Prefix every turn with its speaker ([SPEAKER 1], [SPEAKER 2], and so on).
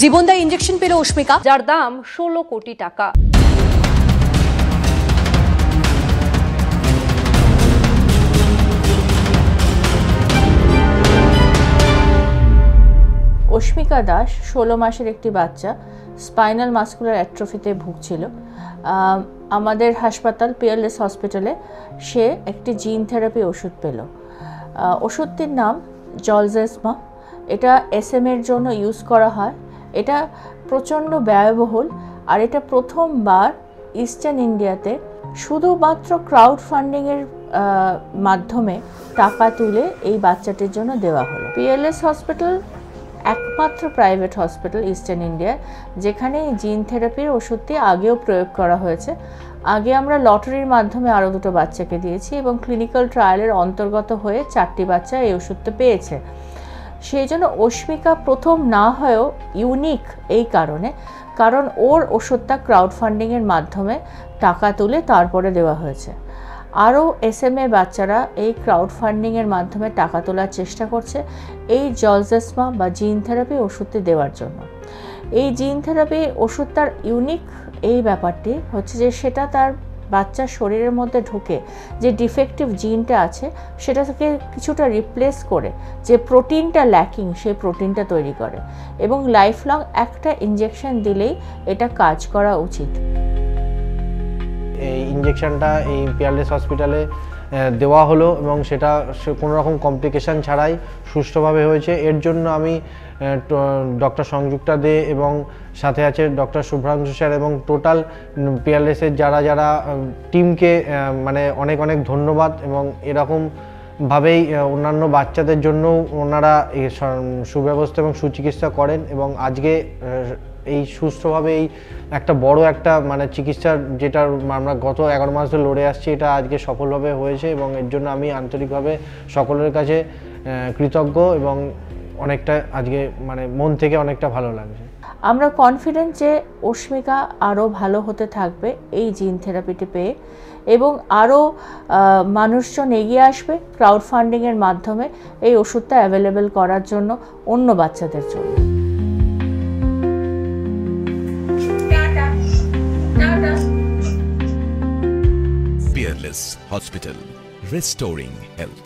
[SPEAKER 1] জীবনদায়ী injection পেল অস্মিকা,
[SPEAKER 2] যার দাম 16 কোটি টাকা।
[SPEAKER 3] অস্মিকা দাস 16 মাসের একটি বাচ্চা স্পাইনাল মাস্কুলার অ্যাট্রফিতে ভুগছিল। আমাদের হাসপাতাল পিএলএস হসপিটালে সে একটি জিন থেরাপি ওষুধ পেল। ওষুধটির নাম জলজেসমা। এটা এসএম-এর জন্য ইউজ করা হয়। এটা প্রচণ্ড ব্যয়বহুল, আর এটা প্রথমবার ইস্টার্ন ইন্ডিয়াতে শুধুমাত্র ক্রাউড ফান্ডিংয়ের মাধ্যমে টাকা তুলে এই বাচ্চাটির জন্য দেওয়া হলো। পিএলএস হসপিটাল একমাত্র প্রাইভেট হসপিটাল ইস্টার্ন ইন্ডিয়ায় যেখানে জিন থেরাপির ওষুধটি আগেও প্রয়োগ করা হয়েছে। আগে আমরা লটারির মাধ্যমে আরও 2টো বাচ্চাকে দিয়েছি এবং ক্লিনিক্যাল ট্রায়ালের অন্তর্গত হয়ে 4টি বাচ্চা এই ওষুধটা পেয়েছে। সেই জন্য অস্মিকা প্রথম না হয়েও ইউনিক এই কারণ ওর ওষুধটা ক্রাউড ফান্ডিংয়ের মাধ্যমে টাকা তুলে তারপরে দেওয়া হয়েছে। আরও এসএমএ বাচ্চারা এই ক্রাউড ফান্ডিংয়ের মাধ্যমে টাকা তোলার চেষ্টা করছে এই জলজেসমা বা জিন থেরাপি ওষুধটি দেওয়ার জন্য। এই জিন থেরাপি ওষুধটার ইউনিক এই ব্যাপারটি হচ্ছে যে সেটা তার বাচ্চার শরীরের মধ্যে ঢুকে যে ডিফেক্টিভ জিনটা আছে সেটাকে কিছুটা রিপ্লেস করে যে প্রোটিনটা ল্যাকিং সেই প্রোটিনটা তৈরি করে, এবং লাইফ লং একটা ইনজেকশন দিলেই এটা কাজ করা উচিত।
[SPEAKER 4] এই ইনজেকশনটা এই পিএলএস হসপিটালে দেওয়া হলো এবং সেটা কোনো রকম কমপ্লিকেশান ছাড়াই সুষ্ঠুভাবে হয়েছে। এর জন্য আমি ডক্টর সংযুক্তা দে এবং সাথে আছে ডক্টর শুভ্রাংশু স্যার এবং টোটাল পিএলএসের যারা টিমকে মানে অনেক অনেক ধন্যবাদ। এবং এরকমভাবেই অন্যান্য বাচ্চাদের জন্যও ওনারা সুব্যবস্থা এবং সুচিকিৎসা করেন এবং আজকে এই সুস্থভাবে এই একটা বড় একটা মানে চিকিৎসার যেটা আমরা গত 11 মাস ধরে লড়ে আসছি এটা আজকে সফলভাবে হয়েছে এবং এর জন্য আমি আন্তরিকভাবে সকলের কাছে কৃতজ্ঞ এবং অনেকটা আজকে মানে মন থেকে অনেকটা ভালো লাগছে।
[SPEAKER 3] আমরা কনফিডেন্ট যে অস্মিকা আরও ভালো হতে থাকবে এই জিন থেরাপিটি পেয়ে, এবং আরও মানুষজন এগিয়ে আসবে ক্রাউড ফান্ডিংয়ের মাধ্যমে এই ওষুধটা অ্যাভেলেবেল করার জন্য অন্য বাচ্চাদের জন্য।
[SPEAKER 5] Peerless Hospital, restoring health.